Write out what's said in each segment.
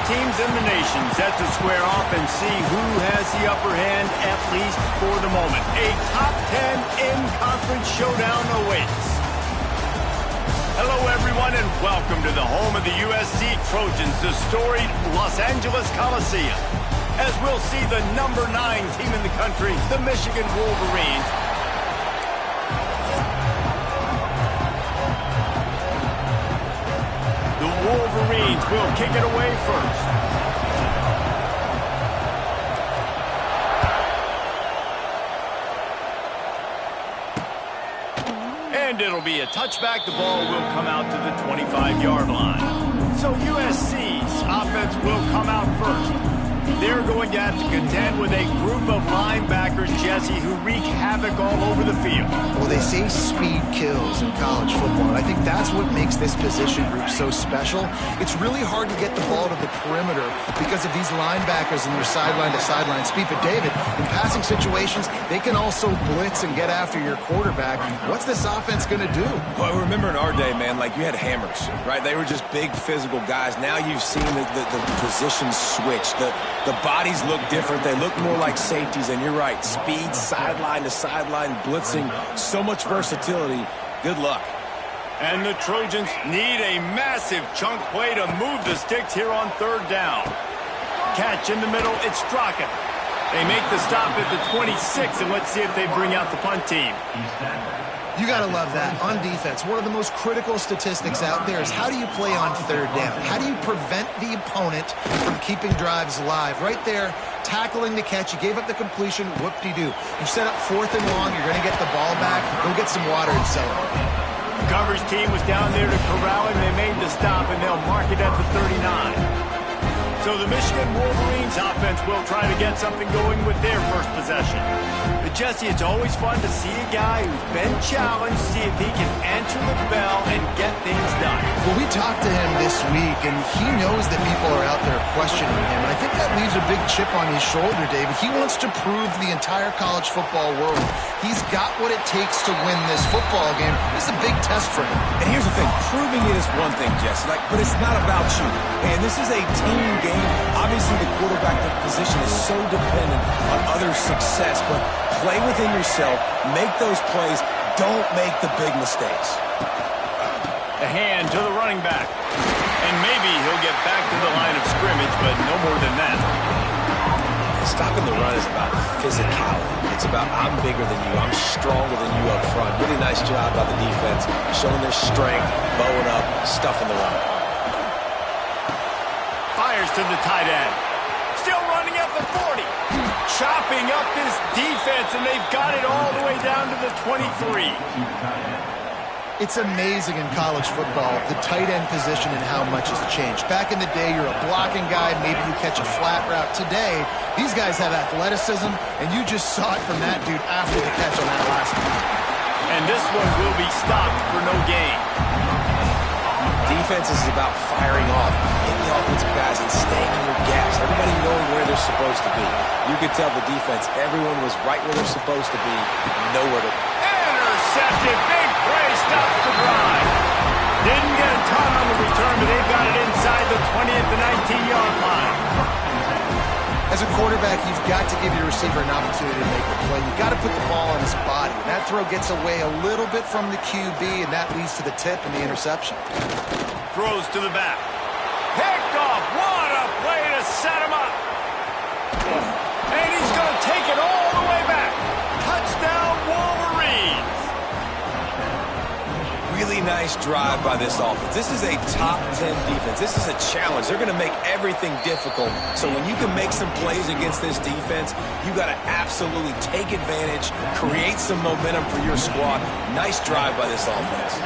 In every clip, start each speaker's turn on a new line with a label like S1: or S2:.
S1: teams in the nation set to square off and see who has the upper hand, at least for the moment. A top 10 in-conference showdown awaits. Hello, everyone, and welcome to the home of the USC Trojans, the storied Los Angeles Coliseum. As we'll see the number 9 team in the country, the Michigan Wolverines, Wolverines will kick it away first. And it'll be a touchback. The ball will come out to the 25-yard line. So USC's offense will come out first. They're going to have to contend with a group of linebackers, Jesse, who wreak havoc all over the field.
S2: Well, they say speed kills in college football, and I think that's what makes this position group so special. It's really hard to get the ball to the perimeter because of these linebackers and their sideline-to-sideline speed. But, David, in passing situations, they can also blitz and get after your quarterback. What's this offense going to do?
S3: Well, remember in our day, man, like you had hammers, right? They were just big physical guys. Now you've seen the positions switch. The bodies look different. They look more like safeties, and you're right. Speed, sideline to sideline, blitzing, so much versatility. Good luck.
S1: And the Trojans need a massive chunk play to move the sticks here on third down. Catch in the middle, it's Straka. They make the stop at the 26, and let's see if they bring out the punt team.
S2: You got to love that. On defense, one of the most critical statistics out there is how do you play on third down? How do you prevent the opponent from keeping drives alive? Right there, tackling the catch. You gave up the completion. Whoop-de-doo. You set up 4th and long. You're going to get the ball back. Go get some water and celebrate.
S1: The coverage team was down there to corral him. They made the stop, and they'll mark it at the 39. So the Michigan Wolverines offense will try to get something going with their first possession. But Jesse, it's always fun to see a guy who's been challenged, see if he can answer the bell and get things done.
S2: Well, we talked to him this week, and he knows that people are out there questioning him. And I think that leaves a big chip on his shoulder, David. He wants to prove to the entire college football world he's got what it takes to win this football game. This is a big test for him.
S3: And here's the thing. Proving it is one thing, Jesse, but it's not about you. And this is a team game. Obviously, the quarterback position is so dependent on others' success, but play within yourself, make those plays, don't make the big mistakes.
S1: A hand to the running back. And maybe he'll get back to the line of scrimmage, but no more than that.
S3: Stopping the run is about physicality. It's about I'm bigger than you, I'm stronger than you up front. Really nice job by the defense, showing their strength, bowing up, stuffing the run.
S1: Fires to the tight end. Still running at the 40. Chopping up this defense, and they've got it all the way down to the 23.
S2: It's amazing in college football, the tight end position and how much has changed. Back in the day, you're a blocking guy, maybe you catch a flat route. Today, these guys have athleticism, and you just saw it from that dude after the catch on that last one.
S1: And this one will be stopped for no gain.
S3: Defense is about firing off, hitting the offensive guys and staying in your gaps. Everybody knowing where they're supposed to be. You could tell the defense, everyone was right where they're supposed to be, nowhere to...
S1: Intercepted, big play, stops the drive. Didn't get a ton on the return, but they've got it inside the 20 at the 19-yard line.
S2: As a quarterback, you've got to give your receiver an opportunity to make the play. You've got to put the ball on his body. And that throw gets away a little bit from the QB, and that leads to the tip and the interception.
S1: Throws to the back. Picked off. What a play to set him up. And he's going to take it all the way back. Touchdown, Wolverines.
S3: Really nice drive by this offense. This is a top 10 defense. This is a challenge. They're going to make everything difficult. So when you can make some plays against this defense, you got to absolutely take advantage, create some momentum for your squad. Nice drive by this offense.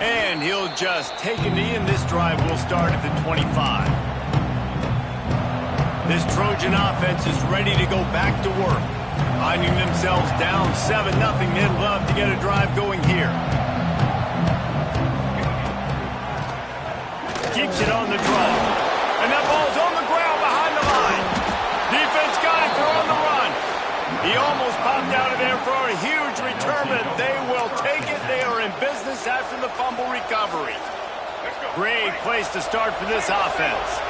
S1: And he'll just take a knee, and this drive will start at the 25. This Trojan offense is ready to go back to work. Finding themselves down 7-0, they'd love to get a drive going here. Keeps it on the draw. And that ball's on the ground behind the line. Defense got it, they're on the run. He almost popped out of there for a huge return, but they will take it. They are in business pass after the fumble recovery. Great place to start for this offense.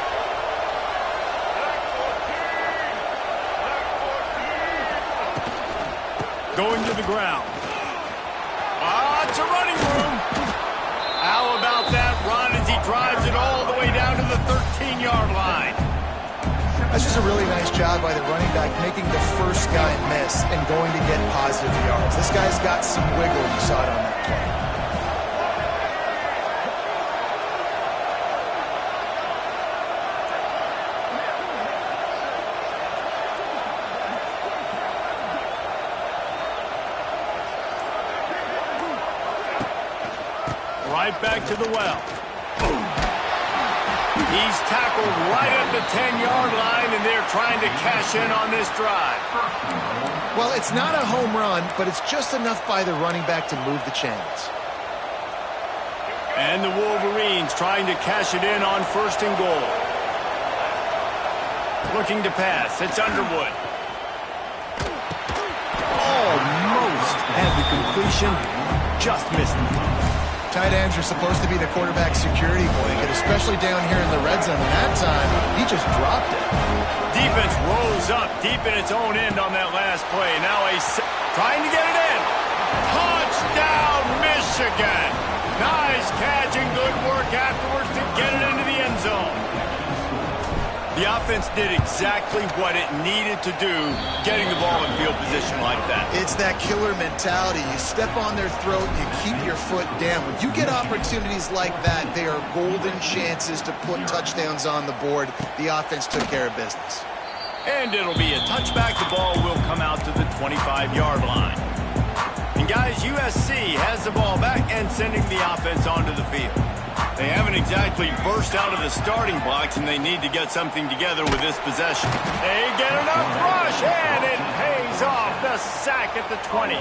S1: Going to the ground. It's a running room. How about that run as he drives it all the way down to the 13-yard line?
S2: That's just a really nice job by the running back, making the first guy miss and going to get positive yards. This guy's got some wiggle. You saw it on that play.
S1: Right back to the well. He's tackled right at the 10-yard line, and they're trying to cash in on this drive.
S2: Well, it's not a home run, but it's just enough by the running back to move the chains.
S1: And the Wolverines trying to cash it in on 1st and goal. Looking to pass. It's Underwood. Almost had the completion. Just missed it.
S2: Tight ends are supposed to be the quarterback security blanket, especially down here in the red zone. And that time, he just dropped it.
S1: Defense rolls up deep in its own end on that last play. Now trying to get it in. Touchdown, Michigan. Nice catch and good work afterwards to get it into the end zone. The offense did exactly what it needed to do, getting the ball in field position like that.
S2: It's that killer mentality. You step on their throat, you keep your foot down. When you get opportunities like that, they are golden chances to put touchdowns on the board. The offense took care of business.
S1: And it'll be a touchback. The ball will come out to the 25-yard line. And guys, USC has the ball back and sending the offense onto the field. They haven't exactly burst out of the starting blocks, and they need to get something together with this possession. They get enough rush, and it pays off. The sack at the 20.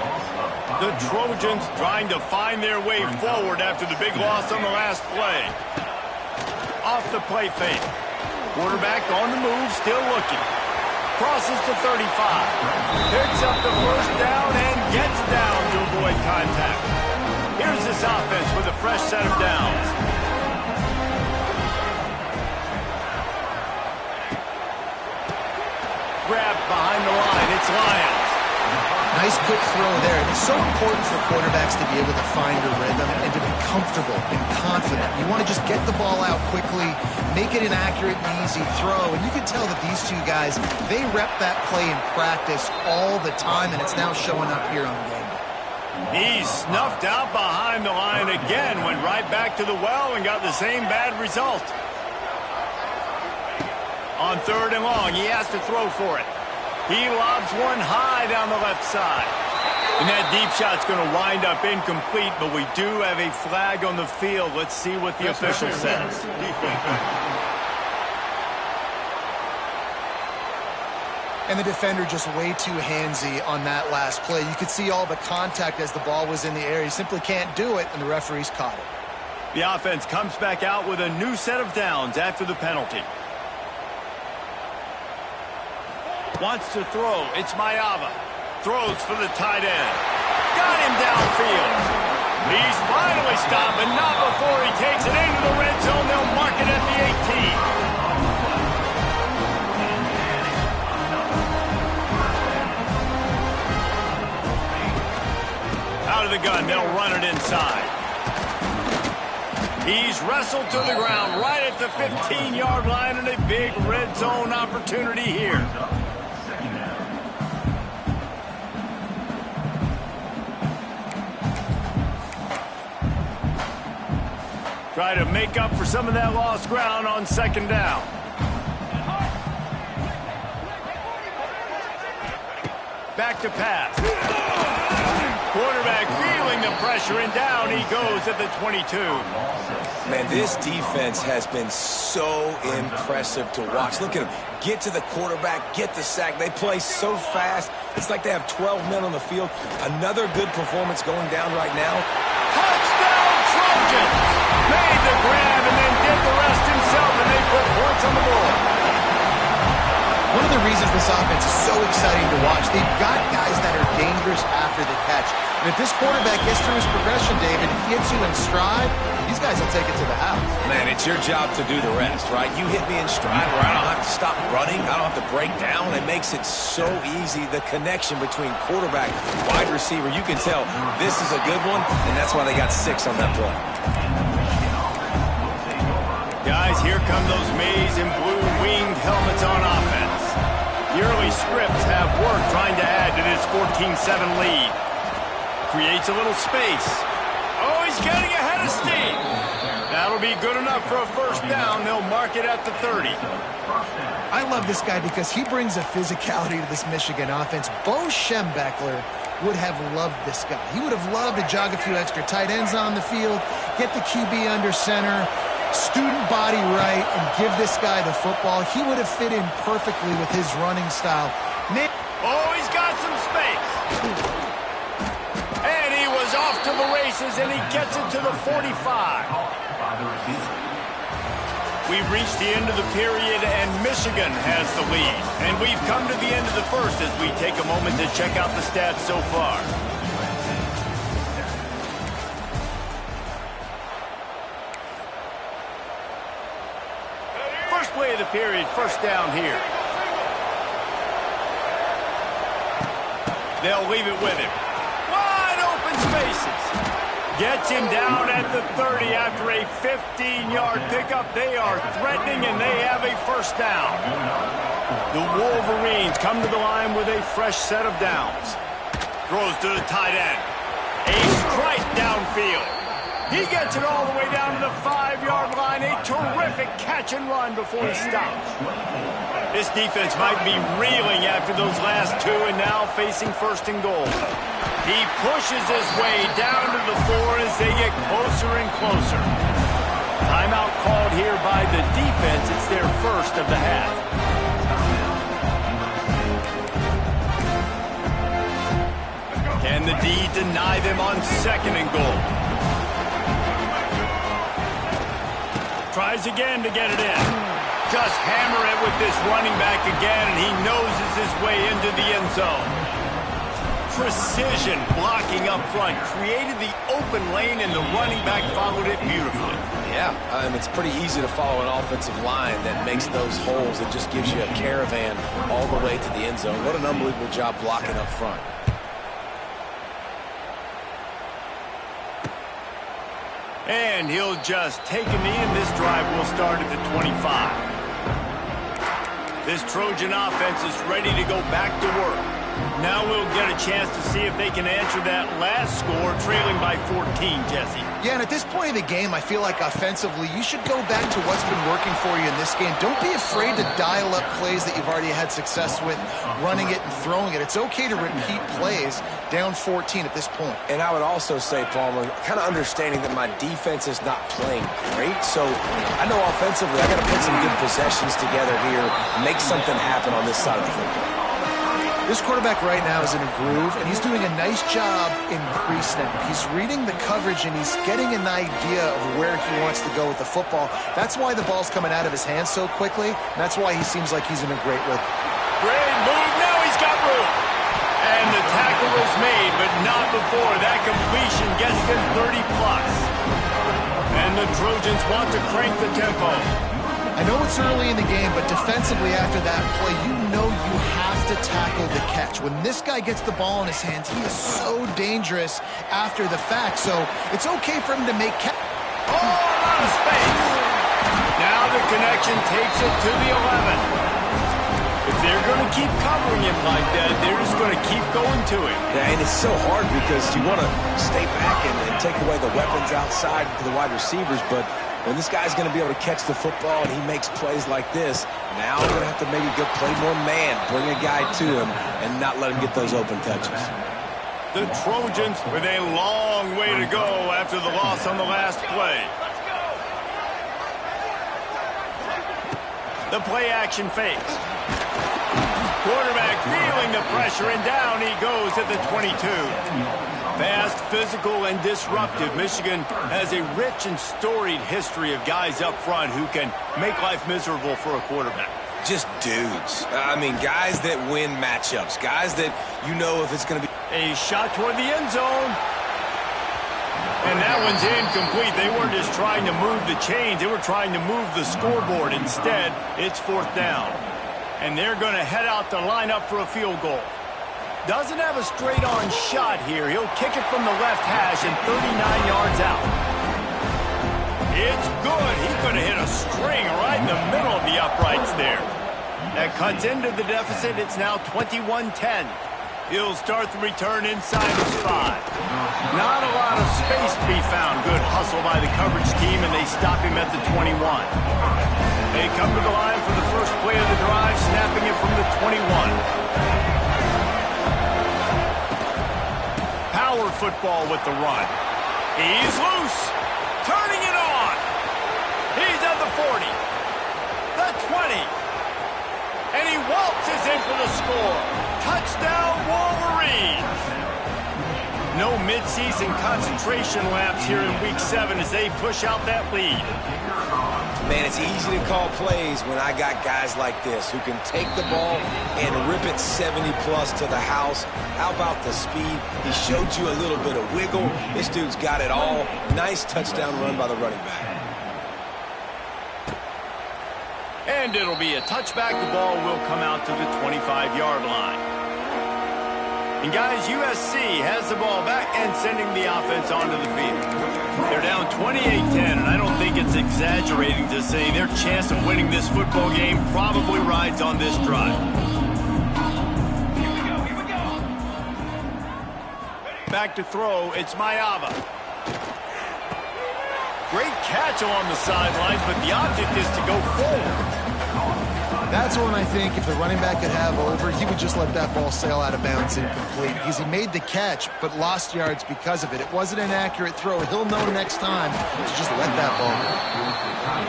S1: The Trojans trying to find their way forward after the big loss on the last play. Off the play fake. Quarterback on the move, still looking. Crosses to 35. Picks up the first down and gets down to avoid contact. Here's this offense with a fresh set of downs. Grabbed behind the line. It's Lions.
S2: Nice quick throw there. It's so important for quarterbacks to be able to find a rhythm and to be comfortable and confident. You want to just get the ball out quickly, make it an accurate and easy throw. And you can tell that these two guys, they rep that play in practice all the time, and it's now showing up here on game day.
S1: He's snuffed out behind the line again, went right back to the well and got the same bad result. On 3rd and long, he has to throw for it. He lobs one high down the left side. And that deep shot's going to wind up incomplete, but we do have a flag on the field. Let's see what the official says.
S2: And the defender just way too handsy on that last play. You could see all the contact as the ball was in the air. He simply can't do it, and the referees caught it.
S1: The offense comes back out with a new set of downs after the penalty. Wants to throw. It's Mayava. Throws for the tight end. Got him downfield. He's finally stopped, but not before he takes it into the red zone. They'll mark it at the 18. Out of the gun, they'll run it inside. He's wrestled to the ground right at the 15-yard line, and a big red zone opportunity here. Try to make up for some of that lost ground on 2nd down. Back to pass. Quarterback feeling the pressure, and down he goes at the 22.
S3: Man, this defense has been so impressive to watch. Look at them. Get to the quarterback, get the sack. They play so fast. It's like they have 12 men on the field. Another good performance going down right now.
S1: Touchdown, Trojans! Made the grab and then did the rest himself, and they put points on the board.
S2: One of of the reasons this offense is so exciting to watch. They've got guys that are dangerous after the catch. And if this quarterback gets through his progression, David, he hits you in stride, these guys will take it to the house.
S3: Man, it's your job to do the rest, right? You hit me in stride where I don't have to stop running. I don't have to break down. It makes it so easy. The connection between quarterback, wide receiver, you can tell this is a good one, and that's why they got 6 on that play.
S1: Guys, here come those maize and blue winged helmets on offense. The early scripts have worked trying to add to this 14-7 lead. Creates a little space. Oh, he's getting ahead of steam. That'll be good enough for a first down. They'll mark it at the 30.
S2: I love this guy because he brings a physicality to this Michigan offense. Bo Schembechler would have loved this guy. He would have loved to jog a few extra tight ends on the field, get the QB under center, student body right, and give this guy the football. He would have fit in perfectly with his running style.
S1: Oh, he's got some space. And he was off to the races, and he gets it to the 45. We've reached the end of the period, and Michigan has the lead. And we've come to the end of the first as we take a moment to check out the stats so far. First play of the period, first down here. They'll leave it with him. Wide open spaces. Gets him down at the 30 after a 15-yard pickup. They are threatening, and they have a first down. The Wolverines come to the line with a fresh set of downs. Throws to the tight end. A strike downfield. He gets it all the way down to the 5-yard line. A terrific catch and run before he stops. This defense might be reeling after those last 2 and now facing first and goal. He pushes his way down to the 4 as they get closer and closer. Timeout called here by the defense. It's their first of the half. Can the D deny them on second and goal? Tries again to get it in. Just hammer it with this running back again, and he noses his way into the end zone. Precision blocking up front created the open lane, and the running back followed it beautifully.
S3: Yeah, it's pretty easy to follow an offensive line that makes those holes. It just gives you a caravan all the way to the end zone. What an unbelievable job blocking up front.
S1: And he'll just take a knee, and this drive will start at the 25. This Trojan offense is ready to go back to work. Now we'll get a chance to see if they can answer that last score, trailing by 14, Jesse.
S2: Yeah, and at this point of the game, I feel like offensively, you should go back to what's been working for you in this game. Don't be afraid to dial up plays that you've already had success with, running it and throwing it. It's okay to repeat plays down 14 at this point.
S3: And I would also say, Palmer, kind of understanding that my defense is not playing great, so I know offensively I got to put some good possessions together here, make something happen on this side of the football.
S2: This quarterback right now is in a groove, and he's doing a nice job in pre-snap. He's reading the coverage, and he's getting an idea of where he wants to go with the football. That's why the ball's coming out of his hands so quickly, and that's why he seems like he's in a great rhythm.
S1: Great move. Now he's got room. And the tackle is made, but not before. That completion gets them 30-plus. And the Trojans want to crank the tempo.
S2: I know it's early in the game, but defensively after that play, you know you have to tackle the catch. When this guy gets the ball in his hands, he is so dangerous after the fact. So it's okay for him to make catch.
S1: Oh, a lot of space. Now the connection takes it to the 11. If they're going to keep covering him like that, they're just going to keep going to him.
S3: Yeah, and it's so hard because you want to stay back and take away the weapons outside to the wide receivers, but when this guy's going to be able to catch the football and he makes plays like this, now we're going to have to maybe go play more man, bring a guy to him, and not let him get those open touches.
S1: The Trojans with a long way to go after the loss on the last play. The play action fake. Quarterback feeling the pressure, and down he goes at the 22. Fast, physical, and disruptive. Michigan has a rich and storied history of guys up front who can make life miserable for a quarterback.
S3: just dudes. I mean, guys that win matchups, guys that you know if it's going to be.
S1: A shot toward the end zone. And that one's incomplete. They weren't just trying to move the chains. They were trying to move the scoreboard. Instead, it's 4th down. And they're going to head out to line up for a field goal. Doesn't have a straight-on shot here. He'll kick it from the left hash and 39 yards out. It's good. He's going to hit a string right in the middle of the uprights there. That cuts into the deficit. It's now 21-10. He'll start the return inside his 5. Not a lot of space to be found. Good hustle by the coverage team, and they stop him at the 21. They come to the line for the first play of the drive, snapping it from the 21. Power football with the run. He's loose. Turning it on. He's at the 40. The 20. And he waltzes in for the score. Touchdown, Wolverines. No midseason concentration laps here in Week 7 as they push out that lead.
S3: Man, it's easy to call plays when I got guys like this who can take the ball and rip it 70-plus to the house. How about the speed? He showed you a little bit of wiggle. This dude's got it all. Nice touchdown run by the running back.
S1: And it'll be a touchback. The ball will come out to the 25-yard line. And guys, USC has the ball back and sending the offense onto the field. They're down 28-10, and I don't think it's exaggerating to say their chance of winning this football game probably rides on this drive.
S4: Here we go.
S1: Back to throw, it's Mayava. Great catch along the sidelines, but the object is to go forward.
S2: That's one I think if the running back could have over, he would just let that ball sail out of bounds incomplete because he made the catch but lost yards because of it. It wasn't an accurate throw. He'll know next time to just let that ball go.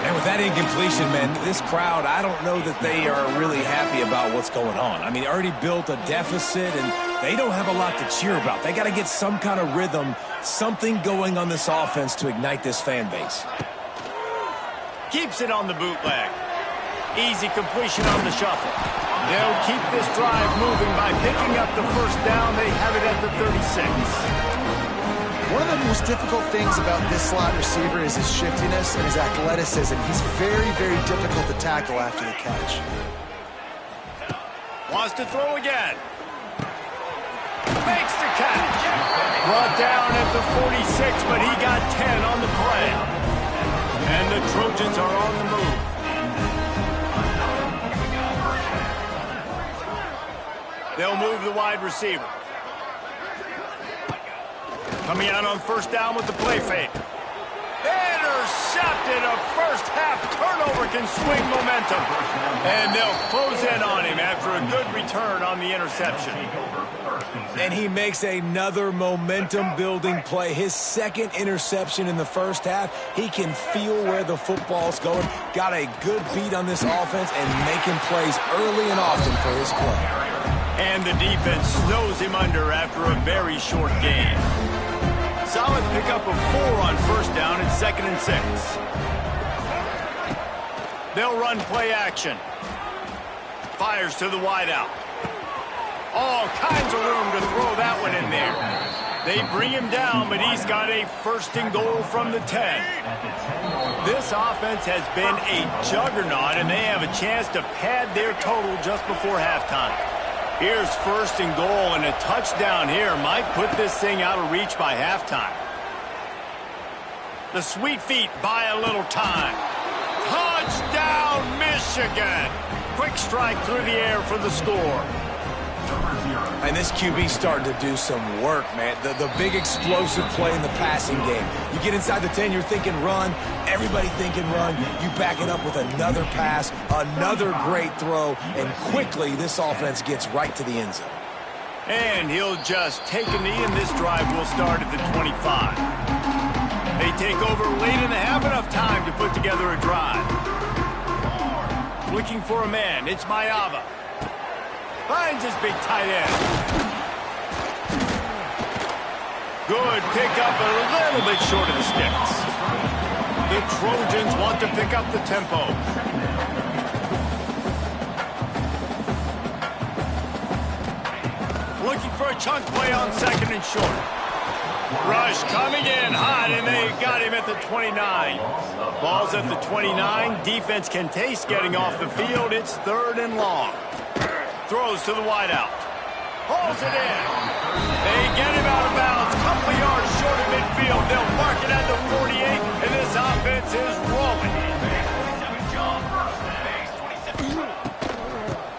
S3: And with that incompletion, man, this crowd, I don't know that they are really happy about what's going on. I mean, they already built a deficit, and they don't have a lot to cheer about. They got to get some kind of rhythm, something going on this offense to ignite this fan base.
S1: Keeps it on the bootleg. Easy completion on the shuffle. They'll keep this drive moving by picking up the first down. They have it at the 36.
S2: One of the most difficult things about this slot receiver is his shiftiness and his athleticism. He's very, very difficult to tackle after the catch.
S1: Wants to throw again. Makes the catch. Brought down at the 46, but he got 10 on the play. And the Trojans are on the move. They'll move the wide receiver. Coming out on first down with the play fake. Intercepted. A first half turnover can swing momentum. And they'll close in on him after a good return on the interception.
S3: And he makes another momentum-building play. His second interception in the first half. He can feel where the football's going. Got a good beat on this offense and making plays early and often for his club.
S1: And the defense snows him under after a very short gain. Solid pickup of 4 on first down and 2nd and 6. They'll run play action. Fires to the wideout. All kinds of room to throw that one in there. They bring him down, but he's got a 1st and goal from the 10. This offense has been a juggernaut, and they have a chance to pad their total just before halftime. Here's 1st and goal, and a touchdown here might put this thing out of reach by halftime. The Sweet Feet buy a little time. Touchdown, Michigan! Quick strike through the air for the score.
S3: And this QB's starting to do some work, man. The big explosive play in the passing game. You get inside the 10, you're thinking run. Everybody thinking run. You back it up with another pass, another great throw, and quickly this offense gets right to the end zone.
S1: And he'll just take a knee, and this drive will start at the 25. They take over late in the half, enough time to put together a drive. Looking for a man, it's Mayava. Finds his big tight end. Good pickup, a little bit short of the sticks. The Trojans want to pick up the tempo. looking for a chunk play on second and short. Rush coming in hot, and they got him at the 29. Ball's at the 29. Defense can taste getting off the field. It's 3rd and long. Throws to the wideout. Hauls it in. They get him out of bounds. Couple yards short of midfield. They'll mark it at the 48, and this offense is rolling.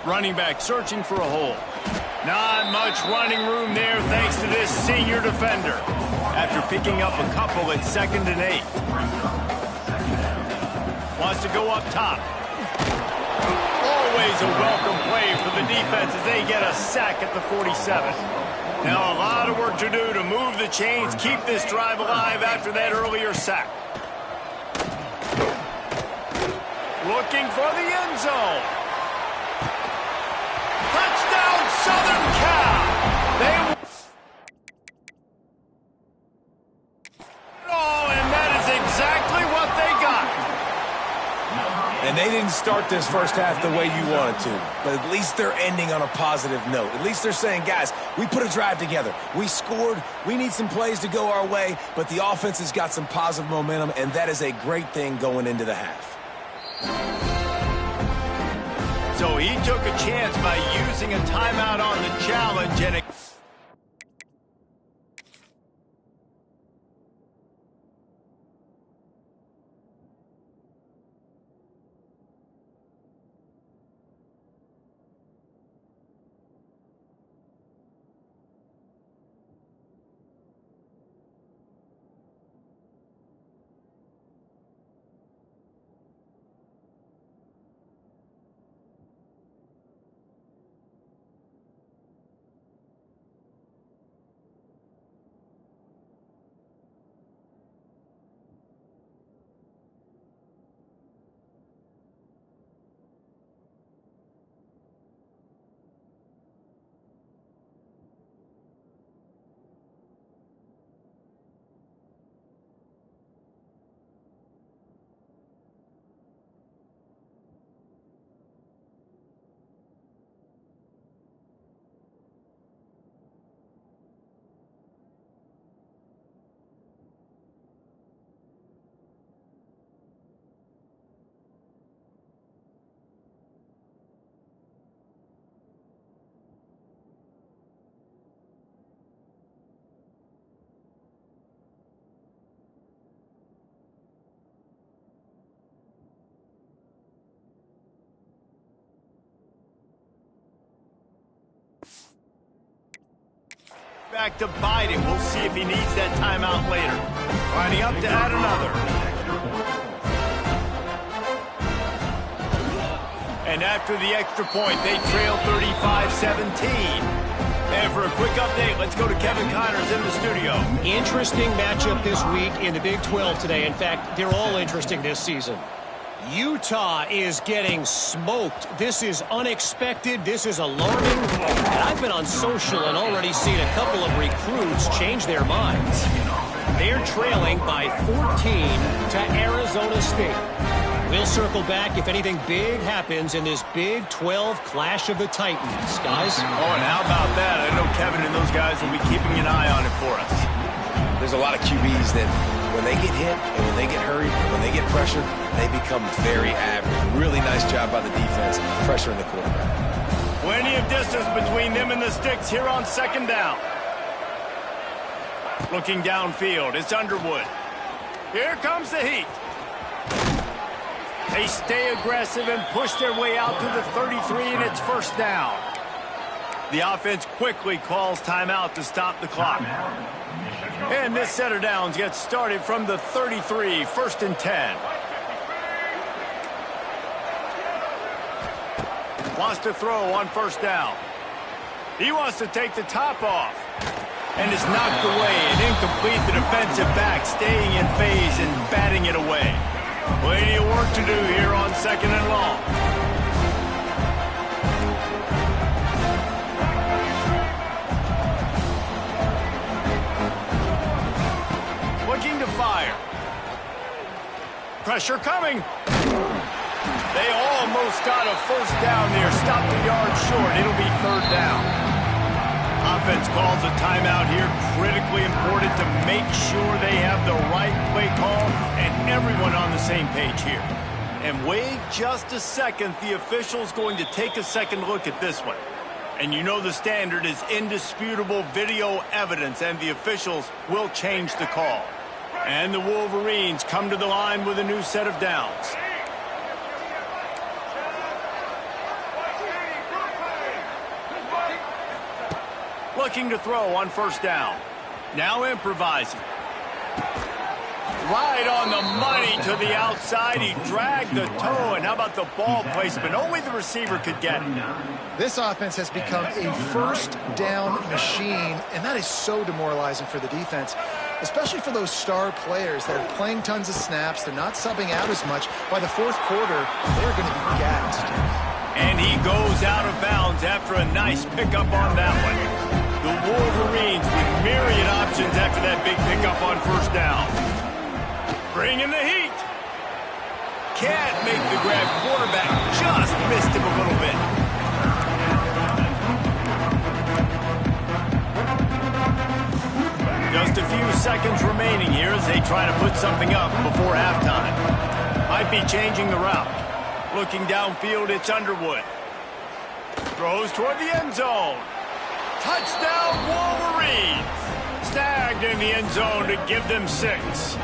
S1: Running back searching for a hole. Not much running room there thanks to this senior defender. After picking up a couple at 2nd and 8. Wants to go up top. Always a welcome play for the defense as they get a sack at the 47. Now a lot of work to do to move the chains, keep this drive alive after that earlier sack. Looking for the end zone. Touchdown, Southern Cal! And that is exactly what they got.
S3: And they didn't start this first half the way you wanted to, but at least they're ending on a positive note. At least they're saying, guys, we put a drive together. We scored. We need some plays to go our way, but the offense has got some positive momentum, and that is a great thing going into the half.
S1: So he took a chance by using a timeout on the challenge, and it... Back to Biden. We'll see if he needs that timeout later. Lining up to add another. And after the extra point, they trail 35-17. And for a quick update, let's go to Kevin Connors in the studio.
S4: Interesting matchup this week in the Big 12 today. In fact, they're all interesting this season. Utah is getting smoked. This is unexpected. This is alarming. And I've been on social and already seen a couple of recruits change their minds. They're trailing by 14 to Arizona State. We'll circle back if anything big happens in this Big 12 clash of the Titans, guys.
S1: Oh, and how about that? I know Kevin and those guys will be keeping an eye on it for us.
S3: There's a lot of QBs that when they get hit and when they get hurried and when they get pressured, they become very average. Really nice job by the defense, pressuring the quarterback.
S1: Plenty of distance between them and the sticks here on 2nd down. Looking downfield, it's Underwood. Here comes the heat. They stay aggressive and push their way out to the 33, and it's 1st down. The offense quickly calls timeout to stop the clock. And this set of downs gets started from the 33, 1st and 10. Wants to throw on 1st down. He wants to take the top off. And it's knocked away and incomplete. The defensive back staying in phase and batting it away. Plenty of work to do here on 2nd and long. Looking to fire. Pressure coming. They almost got a 1st down there. Stopped a yard short. It'll be 3rd down. offense calls a timeout here. Critically important to make sure they have the right play call and everyone on the same page here. And wait just a second. The official's going to take a second look at this one. And you know the standard is indisputable video evidence, and the officials will change the call. And the Wolverines come to the line with a new set of downs. Looking to throw on first down. Now improvising. Right on the money to the outside. He dragged the toe, and how about the ball placement? Only the receiver could get it.
S2: This offense has become a first down machine, and that is so demoralizing for the defense, especially for those star players that are playing tons of snaps. They're not subbing out as much. By the fourth quarter, they're going to be gassed.
S1: And he goes out of bounds after a nice pickup on that one. The Wolverines with myriad options after that big pickup on first down. Bringing the heat. Can't make the grab. Quarterback just missed him a little bit. Just a few seconds remaining here as they try to put something up before halftime. Might be changing the route. Looking downfield, it's Underwood. Throws toward the end zone. Touchdown, Wolverines! Snagged in the end zone to give them 6.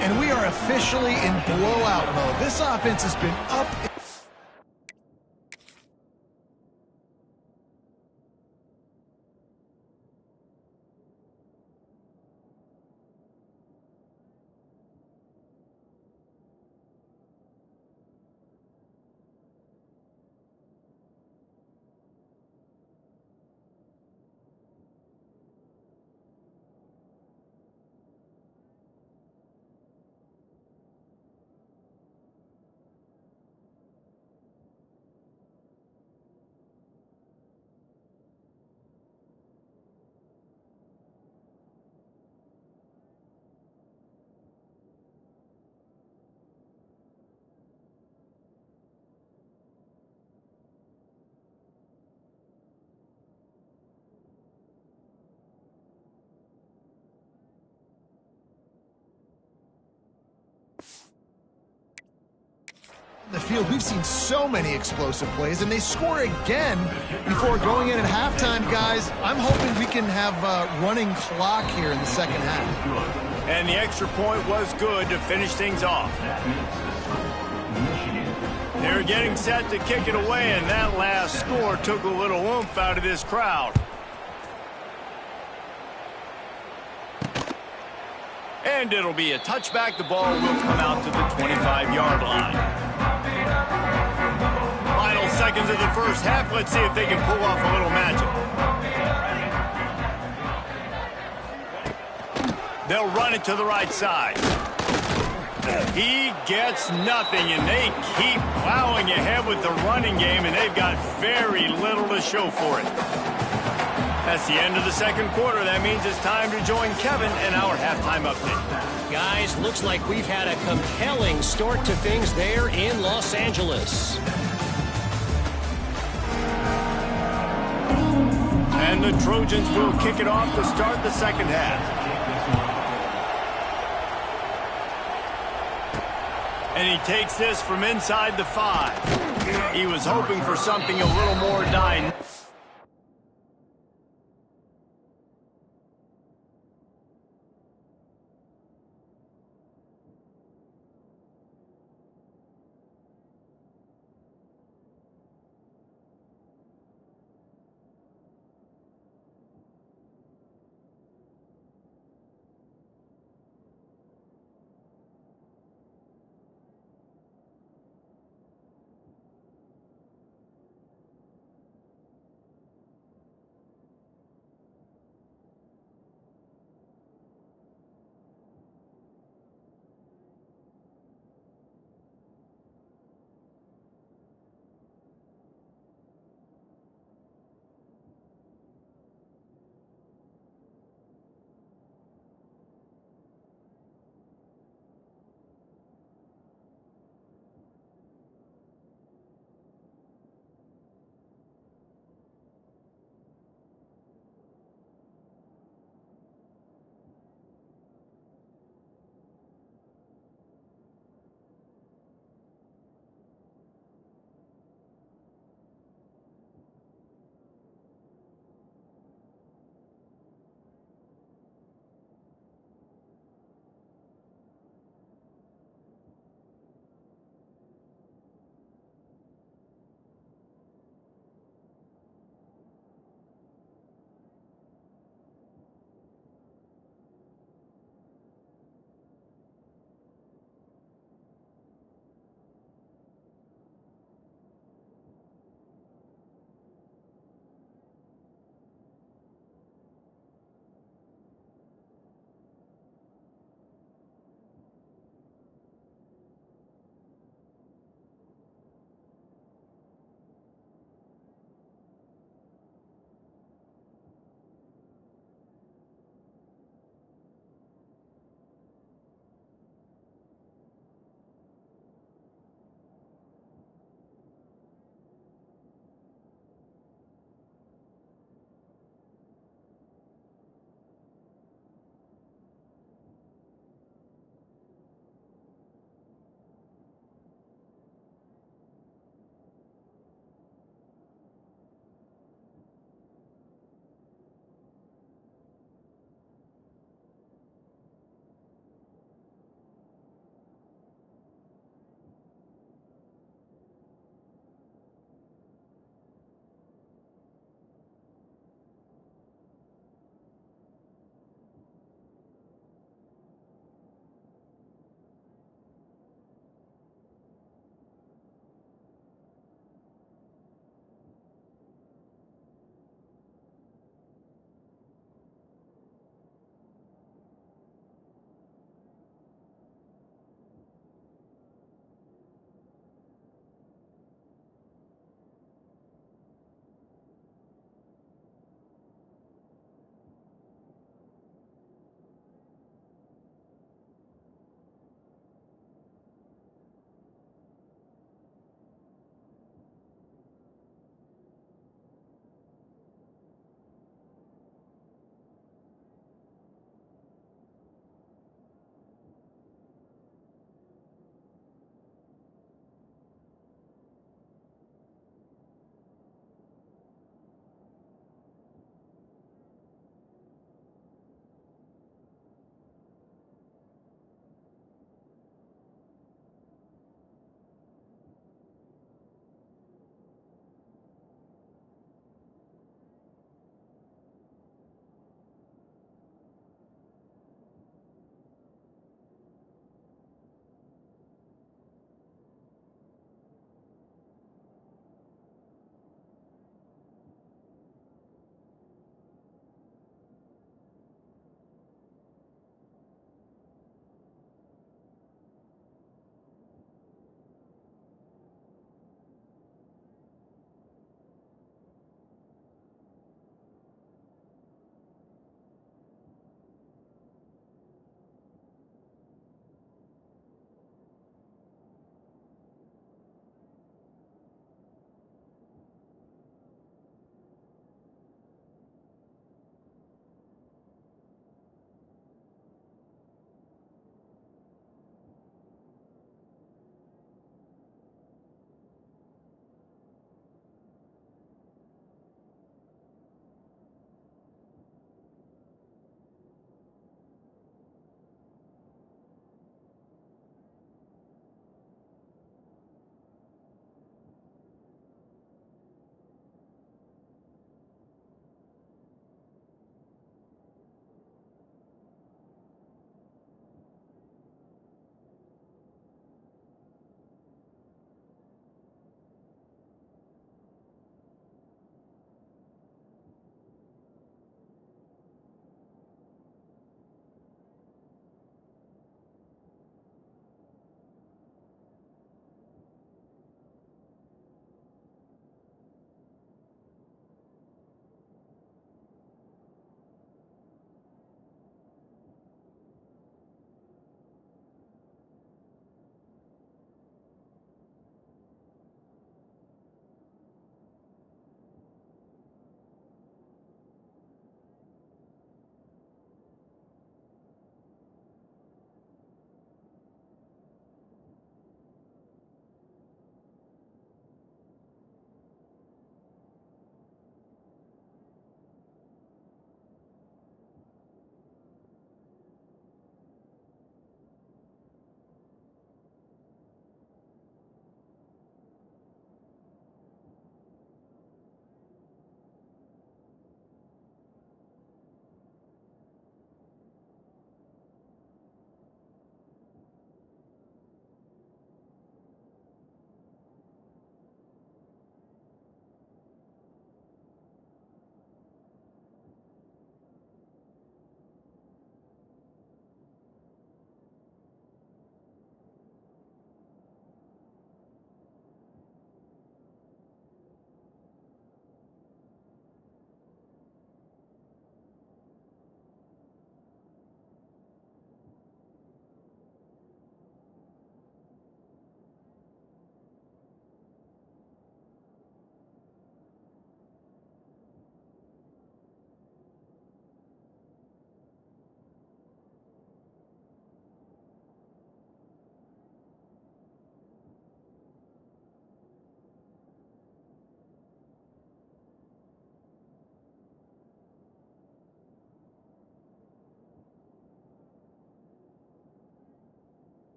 S2: And we are officially in blowout mode. This offense has been up. The field, we've seen so many explosive plays, and they score again before going in at halftime. Guys, I'm hoping we can have a running clock here in the second half.
S1: And the extra point was good to finish things off. They're getting set to kick it away, and that last score took a little oomph out of this crowd. And it'll be a touchback. The ball will come out to the 25-yard line. Final seconds of the first half. Let's see if they can pull off a little magic. They'll run it to the right side. He gets nothing, and they keep plowing ahead with the running game, and they've got very little to show for it. That's the end of the second quarter. That means it's time to join Kevin and our halftime update.
S4: Guys, looks like we've had a compelling start to things there in Los Angeles.
S1: And the Trojans will kick it off to start the second half. And he takes this from inside the 5. He was hoping for something a little more dynamic.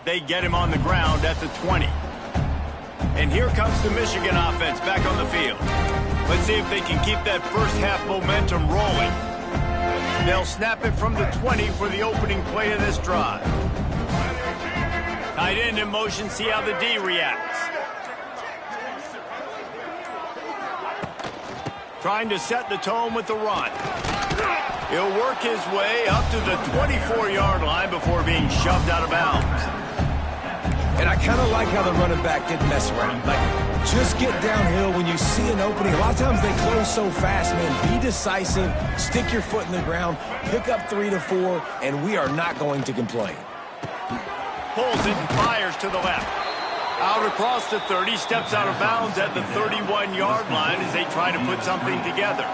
S1: They get him on the ground at the 20. And here comes the Michigan offense back on the field. Let's see if they can keep that first half momentum rolling. They'll snap it from the 20 for the opening play of this drive. Tight end in motion, see how the D reacts. Trying to set the tone with the run. He'll work his way up to the 24-yard line before being shoved out of bounds.
S3: And I kind of like how the running back didn't mess around. Like, just get downhill when you see an opening. A lot of times they close so fast, man. Be decisive, stick your foot in the ground, pick up 3 to 4, and we are not going to complain.
S1: Pulls it and fires to the left. Out across the 30, steps out of bounds at the 31-yard line as they try to put something together.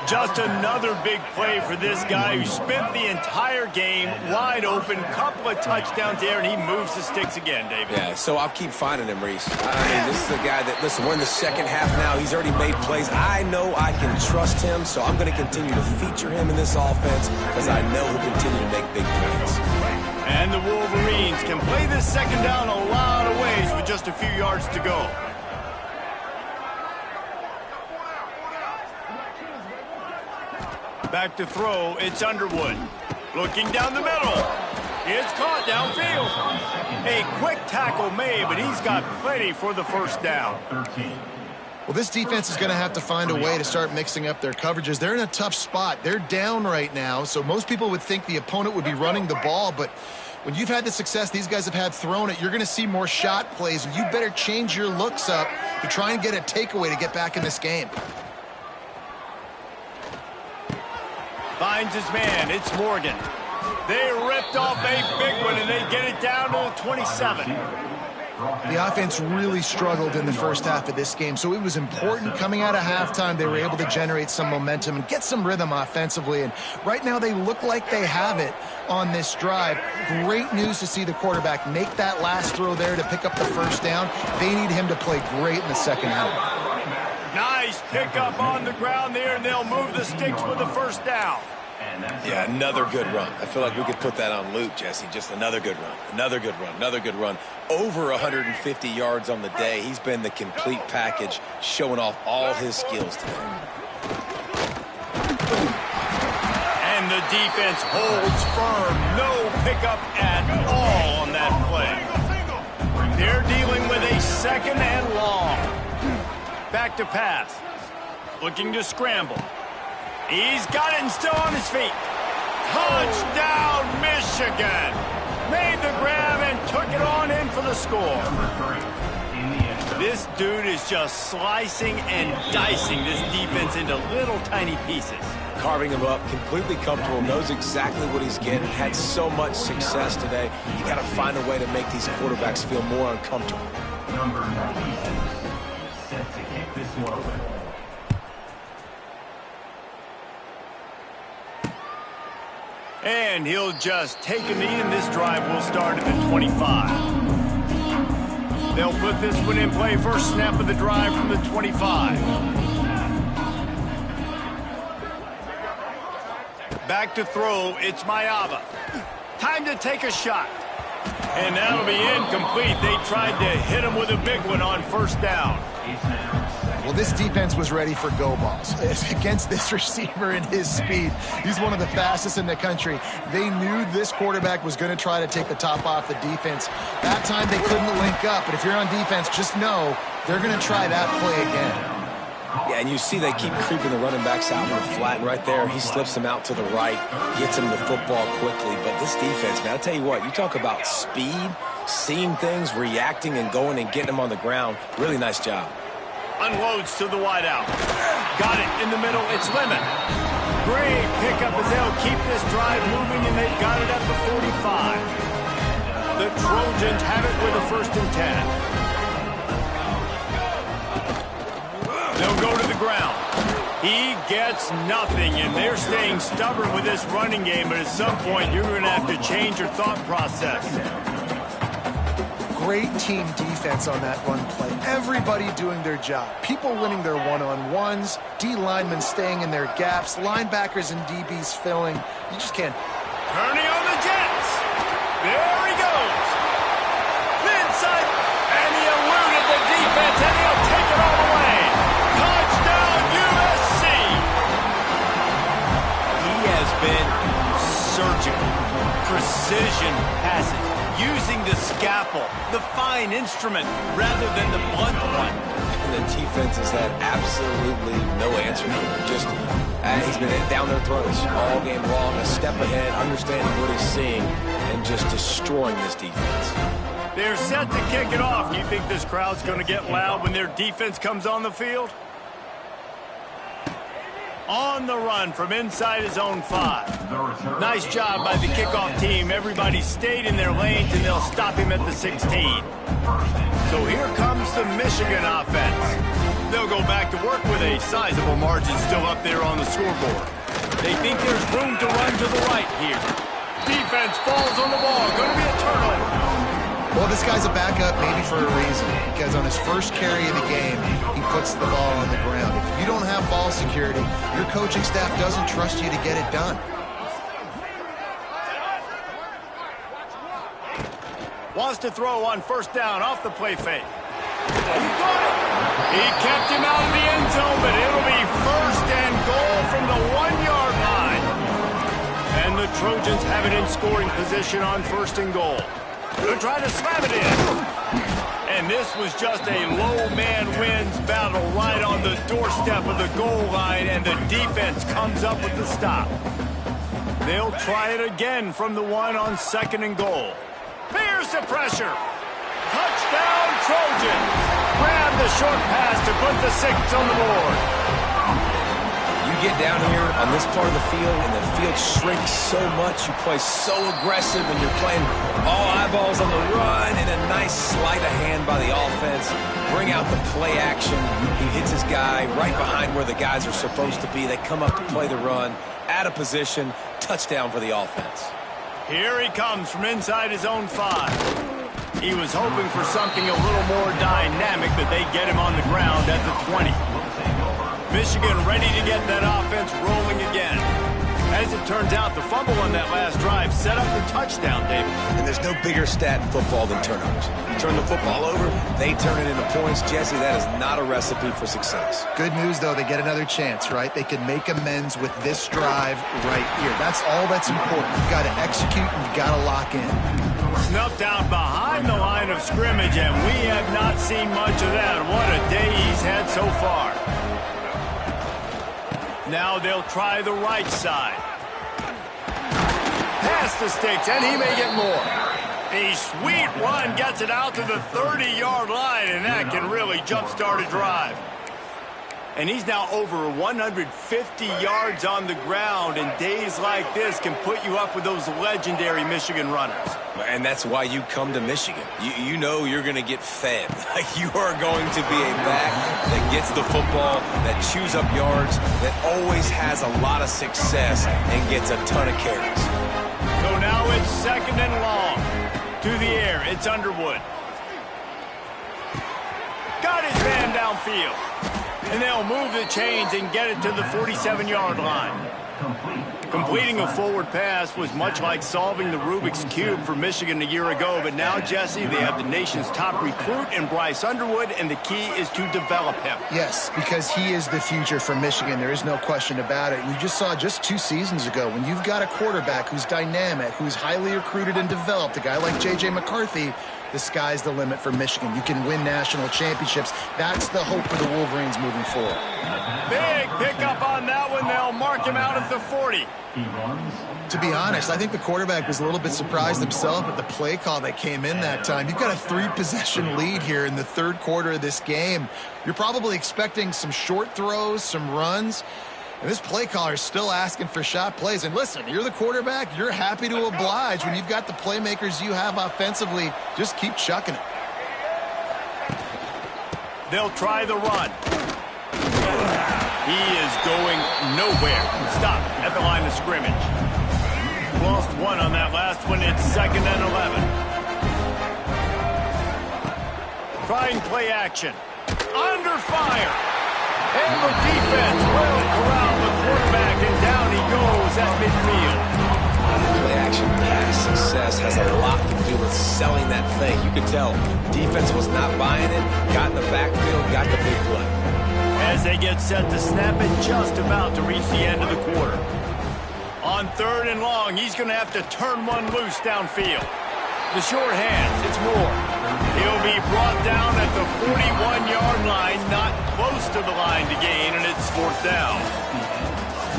S1: Just another big play for this guy who spent the entire game wide open, couple of touchdowns there, and he moves the sticks again, David.
S3: Yeah, so I'll keep finding him, Reese. I mean, this is a guy that, listen, we're in the second half now. He's already made plays. I know I can trust him, so I'm going to continue to feature him in this offense because I know he'll continue to make big plays.
S1: And the Wolverines can play this second down a lot of ways with just a few yards to go. Back to throw, it's Underwood. Looking down the middle. It's caught downfield. A quick tackle made, but he's got plenty for the first down.
S2: Well, this defense is going to have to find a way to start mixing up their coverages. They're in a tough spot. They're down right now, so most people would think the opponent would be running the ball, but when you've had the success these guys have had throwing it, you're going to see more shot plays, and you better change your looks up to try and get a takeaway to get back in this game.
S1: Finds his man, it's Morgan. They ripped off a big one, and they get it down to the 27.
S2: The offense really struggled in the first half of this game, so it was important coming out of halftime they were able to generate some momentum and get some rhythm offensively, and right now they look like they have it on this drive. Great news to see the quarterback make that last throw there to pick up the first down. They need him to play great in the second half.
S1: Nice pickup on the ground there, and they'll move the sticks with the first down.
S3: Yeah, another good run. I feel like we could put that on loop, Jesse. Just another good run, another good run, another good run. Over 150 yards on the day. He's been the complete package, showing off all his skills today.
S1: And the defense holds firm. No pickup at all on that play. They're dealing with a second and long. Back to pass. Looking to scramble. He's got it and still on his feet. Touchdown, Michigan. Made the grab and took it on in for the score. This dude is just slicing and dicing this defense into little tiny pieces.
S3: Carving him up, completely comfortable, knows exactly what he's getting, had so much success today. You got to find a way to make these quarterbacks feel more uncomfortable.
S5: Number 92, set to kick this one away.
S1: And he'll just take a knee, and this drive will start at the 25. They'll put this one in play. First snap of the drive from the 25. Back to throw, it's Mayava. Time to take a shot. And that'll be incomplete. They tried to hit him with a big one on first down.
S2: Well, this defense was ready for go balls against this receiver and his speed. He's one of the fastest in the country. They knew this quarterback was going to try to take the top off the defense. That time they couldn't link up, but if you're on defense, just know they're going to try that play again.
S3: Yeah, and you see they keep creeping the running backs out in the flat, and right there, he slips them out to the right, gets him the football quickly. But this defense, man, I'll tell you what, you talk about speed, seeing things, reacting, and going and getting them on the ground. Really nice job.
S1: Unloads to the wideout. Got it in the middle. It's Lemon. Great pickup as they'll keep this drive moving, and they've got it at the 45. The Trojans have it with a 1st and 10. They'll go to the ground. He gets nothing, and they're staying stubborn with this running game, but at some point you're going to have to change your thought process.
S2: Great team defense on that run play. Everybody doing their job. People winning their one-on-ones, D linemen staying in their gaps, linebackers and DBs filling. You just can't.
S1: Turning on the Jets. There he goes. precision passes, using the scalpel, the fine instrument, rather than the blunt one.
S3: And the defense has had absolutely no answer for him. Just, he's been down their throats all game long, a step ahead, understanding what he's seeing, and just destroying this defense.
S1: They're set to kick it off. Do you think this crowd's going to get loud when their defense comes on the field? On the run from inside his own 5. Nice job by the kickoff team. Everybody stayed in their lanes, and they'll stop him at the 16. So here comes the Michigan offense. They'll go back to work with a sizable margin still up there on the scoreboard. They think there's room to run to the right here. Defense falls on the ball. Going to be a turnover.
S2: Well, this guy's a backup maybe for a reason, because on his first carry of the game, he puts the ball on the ground. If you don't have ball security, your coaching staff doesn't trust you to get it done.
S1: Wants to throw on first down off the play fake. He got it. He kept him out of the end zone, but it'll be first and goal from the 1-yard line. And the Trojans have it in scoring position on first and goal. They'll try to slam it in. And this was just a low man wins battle right on the doorstep of the goal line, and the defense comes up with the stop. They'll try it again from the 1 on second and goal. Here's the pressure. Touchdown, Trojans. Grab the short pass to put the 6 on the board.
S3: You get down here on this part of the field, and the field shrinks so much. You play so aggressive, and you're playing all eyeballs on the run, and a nice sleight of hand by the offense. Bring out the play action. He hits his guy right behind where the guys are supposed to be. They come up to play the run, out of position, touchdown for the offense.
S1: Here he comes from inside his own 5. He was hoping for something a little more dynamic, but they get him on the ground at the 20. Michigan ready to get that offense rolling again. As it turns out, the fumble on that last drive set up the touchdown, David.
S3: And there's no bigger stat in football than turnovers. You turn the football over, they turn it into points. Jesse, that is not a recipe for success.
S2: Good news, though, they get another chance, right? They can make amends with this drive right here. That's all that's important. You've got to execute, and you've got to lock in.
S1: Snuffed out behind the line of scrimmage, and we have not seen much of that. What a day he's had so far. Now they'll try the right side. Past the sticks, and he may get more. A sweet run gets it out to the 30-yard line, and that can really jumpstart a drive. And he's now over 150 yards on the ground, and days like this can put you up with those legendary Michigan runners.
S3: And that's why you come to Michigan. You know you're going to get fed. You are going to be a back that gets the football, that chews up yards, that always has a lot of success and gets a ton of carries.
S1: So now it's second and long. To the air, it's Underwood. Got his man downfield. And they'll move the chains and get it to the 47-yard line. Completing a forward pass was much like solving the Rubik's Cube for Michigan a year ago, but now, Jesse, they have the nation's top recruit in Bryce Underwood, and the key is to develop him.
S2: Yes, because he is the future for Michigan. There is no question about it. You just saw just 2 seasons ago, when you've got a quarterback who's dynamic, who's highly recruited and developed, a guy like J.J. McCarthy, the sky's the limit for Michigan. You can win national championships. That's the hope for the Wolverines moving forward.
S1: Big pickup on that one. They'll mark him out at the 40.
S2: To be honest, I think the quarterback was a little bit surprised himself at the play call that came in that time. You've got a 3-possession lead here in the third quarter of this game. You're probably expecting some short throws, some runs. And this play caller is still asking for shot plays. And listen, you're the quarterback. You're happy to oblige. When you've got the playmakers you have offensively, just keep chucking it.
S1: They'll try the run. He is going nowhere. Stop at the line of scrimmage. Lost one on that last one. It's second and 11. Trying play action. Under fire. And the defense will corral the quarterback, and down he goes at midfield.
S3: Play action pass success has a lot to do with selling that thing. You could tell defense was not buying it, got in the backfield, got the big play.
S1: As they get set to snap it, just about to reach the end of the quarter. On 3rd and long, he's going to have to turn one loose downfield. The short hands, it's Moore. He'll be brought down at the 41-yard line, not close to the line to gain, and it's 4th down.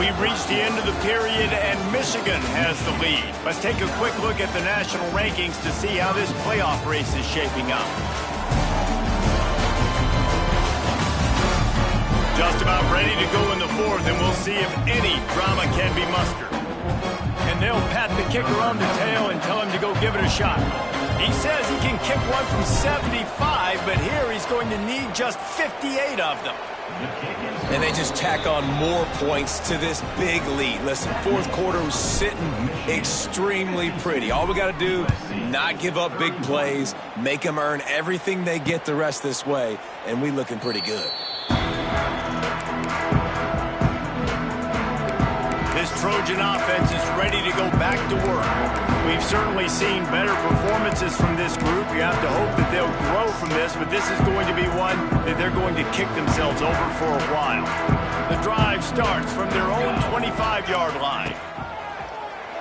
S1: We've reached the end of the period, and Michigan has the lead. Let's take a quick look at the national rankings to see how this playoff race is shaping up. Just about ready to go in the 4th, and we'll see if any drama can be mustered. And they'll pat the kicker on the tail and tell him to go give it a shot. He says he can kick one from 75, but here he's going to need just 58 of them.
S3: And they just tack on more points to this big lead. Listen, 4th quarter was sitting extremely pretty. All we got to do, not give up big plays, make them earn everything they get the rest this way, and we looking pretty good.
S1: This Trojan offense is ready to go back to work. We've certainly seen better performances from this group. You have to hope that they'll grow from this, but this is going to be one that they're going to kick themselves over for a while. The drive starts from their own 25-yard line.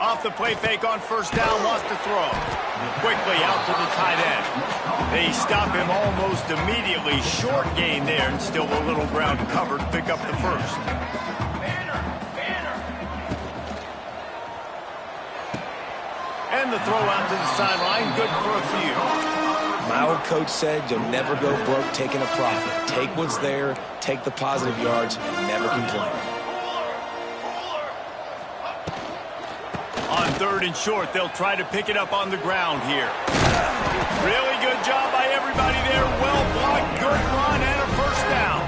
S1: Off the play fake on 1st down, wants to throw. Quickly out to the tight end. They stop him almost immediately. Short gain there, and still a little ground covered to pick up the 1st. And the throw out to the sideline, good for a few.
S3: My old coach said you'll never go broke taking a profit. Take what's there, take the positive yards, and never complain.
S1: On 3rd and short, they'll try to pick it up on the ground here. Really good job by everybody there. Well blocked, good run, and a 1st down.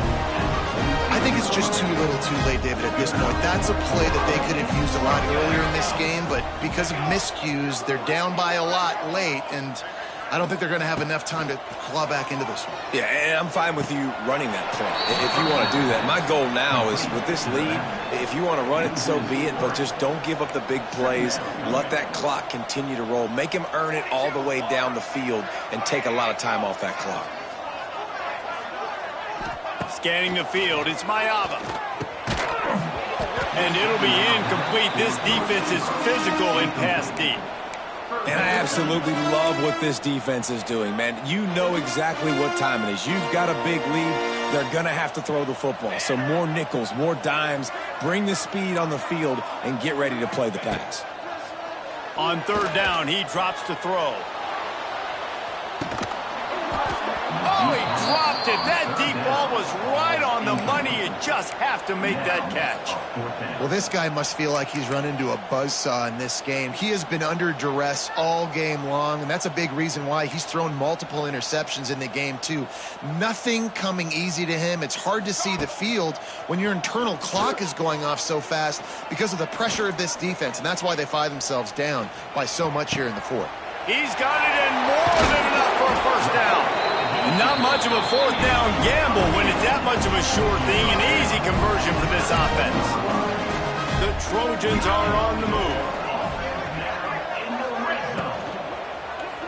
S2: I think it's just too little too late, David, at this point. That's a play that they could have used a lot earlier in this game, but because of miscues, they're down by a lot late, and I don't think they're going to have enough time to claw back into this one.
S3: Yeah, and I'm fine with you running that play if you want to do that. My goal now is with this lead, if you want to run it, so be it, but just don't give up the big plays. Let that clock continue to roll. Make him earn it all the way down the field and take a lot of time off that clock.
S1: Scanning the field, it's Mayava. And it'll be incomplete. This defense is physical and pass deep.
S3: And I absolutely love what this defense is doing, man. You know exactly what time it is. You've got a big lead. They're going to have to throw the football. So more nickels, more dimes. Bring the speed on the field and get ready to play the pass.
S1: On 3rd down, he drops to throw. Oh, he dropped it. That deep ball was right on the money. You just have to make that catch.
S2: Well, this guy must feel like he's run into a buzzsaw in this game. He has been under duress all game long, and that's a big reason why he's thrown multiple interceptions in the game, too. Nothing coming easy to him. It's hard to see the field when your internal clock is going off so fast because of the pressure of this defense, and that's why they find themselves down by so much here in the 4th.
S1: He's got it in more than enough for a 1st down. Not much of a 4th down gamble when it's that much of a sure thing. An easy conversion for this offense. The Trojans are on the move.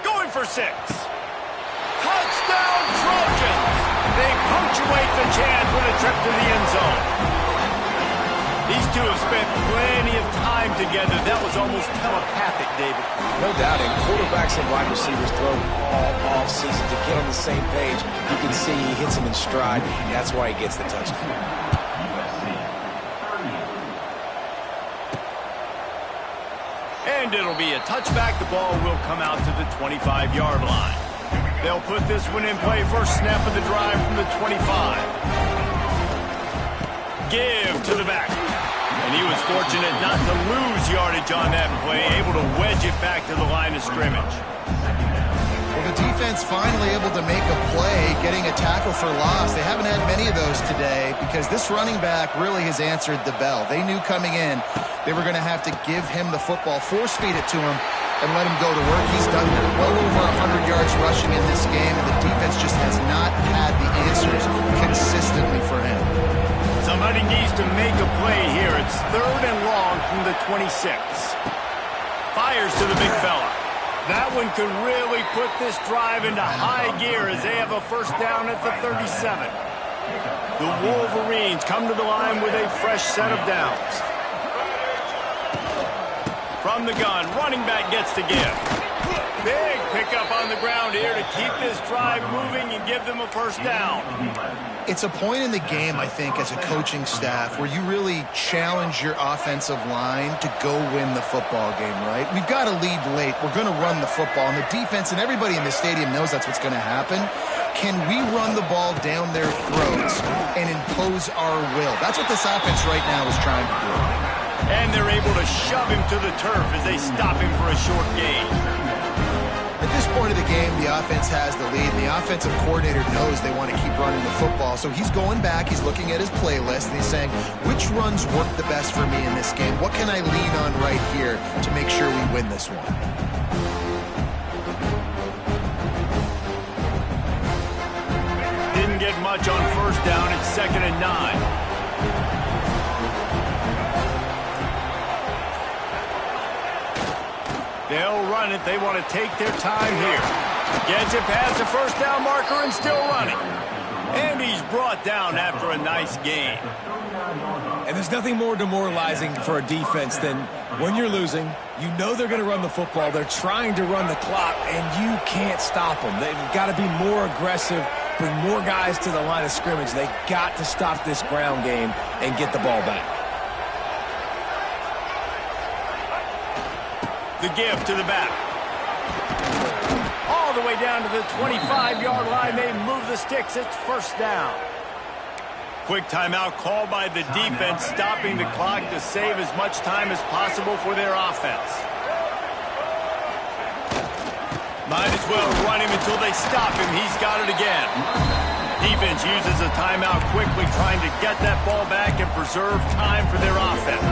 S1: Going for 6. Touchdown Trojans! They punctuate the chance with a trip to the end zone. These two have spent plenty of time together. That was almost telepathic, David.
S3: No doubt, and quarterbacks and wide receivers throw all off-season to get on the same page. You can see he hits him in stride. That's why he gets the touchdown.
S1: And it'll be a touchback. The ball will come out to the 25-yard line. They'll put this one in play. First snap of the drive from the 25. Give to the back. And he was fortunate not to lose yardage on that play, able to wedge it back to the line of scrimmage.
S2: Well, the defense finally able to make a play, getting a tackle for loss. They haven't had many of those today because this running back really has answered the bell. They knew coming in they were going to have to give him the football, force-feed it to him, and let him go to work. He's done that. Well over 100 yards rushing in this game, and the defense just has not had the answers consistently for him.
S1: Somebody needs to make a play here. It's 3rd and long from the 26. Fires to the big fella. That one could really put this drive into high gear as they have a 1st down at the 37. The Wolverines come to the line with a fresh set of downs. From the gun, running back gets to give. Big pickup on the ground here to keep this drive moving and give them a first down.
S2: It's a point in the game, I think, as a coaching staff where you really challenge your offensive line to go win the football game, right? We've got to lead late. We're going to run the football. And the defense and everybody in the stadium knows that's what's going to happen. Can we run the ball down their throats and impose our will? That's what this offense right now is trying to do.
S1: And they're able to shove him to the turf as they stop him for a short gain.
S2: At this point of the game, the offense has the lead, and the offensive coordinator knows they want to keep running the football. So he's going back, he's looking at his playlist, and he's saying, which runs work the best for me in this game? What can I lean on right here to make sure we win this one?
S1: Didn't get much on first down. It's 2nd and 9. They'll run it. They want to take their time here. Gets it past the first down marker and still running. And he's brought down after a nice gain.
S3: And there's nothing more demoralizing for a defense than when you're losing, you know they're going to run the football. They're trying to run the clock, and you can't stop them. They've got to be more aggressive, bring more guys to the line of scrimmage. They've got to stop this ground game and get the ball back.
S1: The give to the back. All the way down to the 25-yard line. They move the sticks. It's first down. Quick timeout called by the defense, stopping the clock to save as much time as possible for their offense. Might as well run him until they stop him. He's got it again. Defense uses a timeout quickly, trying to get that ball back and preserve time for their offense.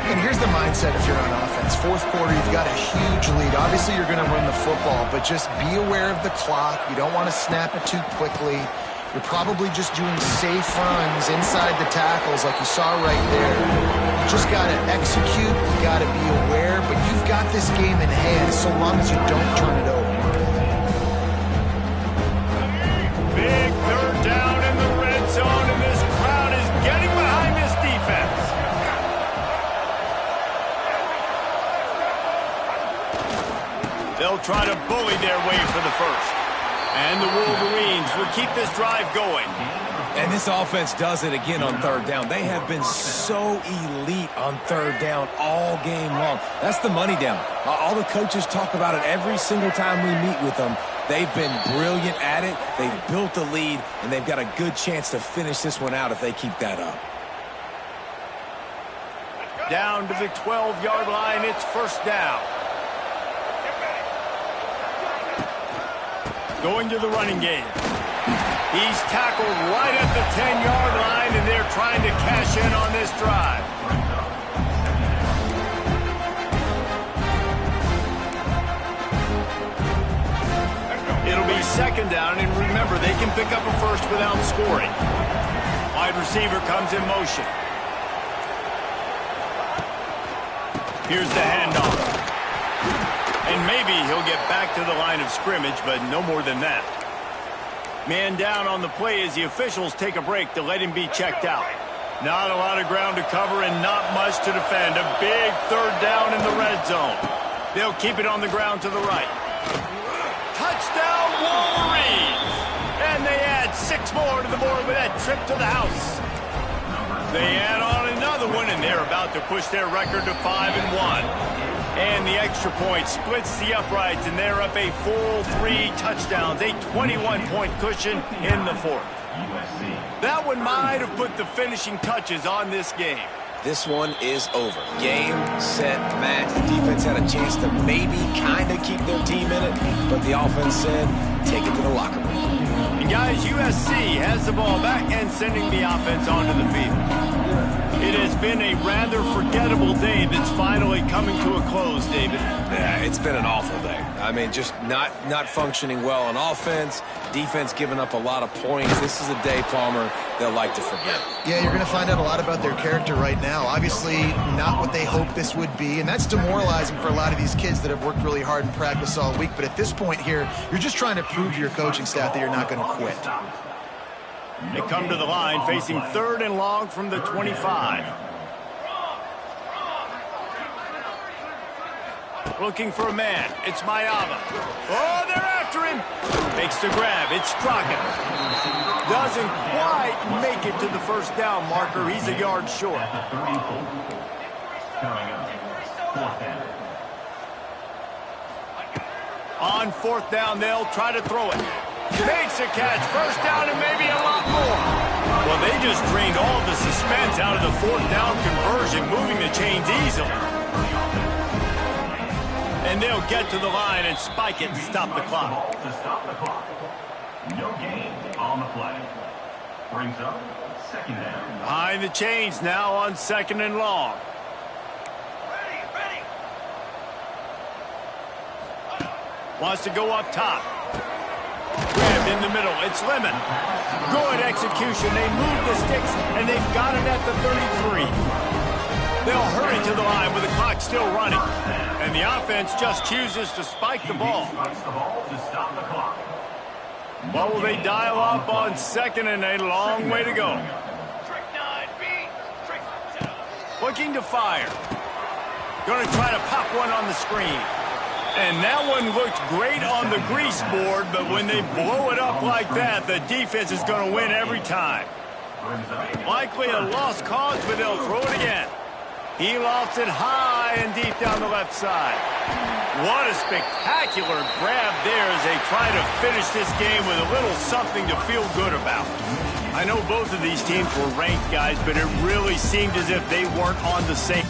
S2: And here's the mindset if you're on offense. Fourth quarter, you've got a huge lead. Obviously, you're going to run the football, but just be aware of the clock. You don't want to snap it too quickly. You're probably just doing safe runs inside the tackles like you saw right there. You just got to execute. You got to be aware, but you've got this game in hand so long as you don't turn it over.
S1: Big third down in the red zone, and this crowd is getting behind this defense. They'll try to bully their way for the first. And the Wolverines will keep this drive going.
S3: And this offense does it again on third down. They have been so elite on third down all game long. That's the money down. All the coaches talk about it every single time we meet with them. They've been brilliant at it. They've built the lead, and they've got a good chance to finish this one out if they keep that up.
S1: Down to the 12-yard line, it's first down. Going to the running game. He's tackled right at the 10-yard line, and they're trying to cash in on this drive. It'll be second down, and remember, they can pick up a first without scoring. Wide receiver comes in motion. Here's the handoff. And maybe he'll get back to the line of scrimmage, but no more than that. Man down on the play as the officials take a break to let him be checked out. Not a lot of ground to cover and not much to defend. A big third down in the red zone. They'll keep it on the ground to the right. Touchdown, Wolverines! And they add 6 more to the board with that trip to the house. They add on another one, and they're about to push their record to 5-1. And the extra point splits the uprights, and they're up a full 3 touchdowns, a 21-point cushion in the fourth. That one might have put the finishing touches on this game.
S3: This one is over. Game, set, match. The defense had a chance to maybe kind of keep their team in it, but the offense said, take it to the locker room.
S1: And guys, USC has the ball back and sending the offense onto the field. It has been a rather forgettable day that's finally coming to a close, David.
S3: Yeah, it's been an awful day. I mean, just not functioning well on offense, defense giving up a lot of points. This is a day, Palmer, they'll like to forget.
S2: Yeah, you're going to find out a lot about their character right now. Obviously, not what they hoped this would be, and that's demoralizing for a lot of these kids that have worked really hard in practice all week. But at this point here, you're just trying to prove to your coaching staff that you're not going to quit.
S1: They come to the line facing 3rd and long from the 25. Looking for a man. It's Mayava. Oh, they're after him. Makes the grab. It's Straka. Doesn't quite make it to the first down marker. He's a yard short. On fourth down, they'll try to throw it. Makes a catch. First down and maybe a lot more. Well, they just drained all the suspense out of the fourth down conversion, moving the chains easily. And they'll get to the line and spike it and stop the clock.
S5: No gain on the play. Brings up second down.
S1: Behind the chains now on second and long. Wants to go up top. Grabbed in the middle. It's Lemon. Good execution. They move the sticks, and they've got it at the 33. They'll hurry to the line with the clock still running. And the offense just chooses to spike the ball. What will they dial up on second and a long way to go? Looking to fire. Going to try to pop one on the screen. And that one looked great on the grease board, but when they blow it up like that, the defense is going to win every time. Likely a lost cause, but they'll throw it again. He lofts it high and deep down the left side. What a spectacular grab there as they try to finish this game with a little something to feel good about. I know both of these teams were ranked, guys, but it really seemed as if they weren't on the same...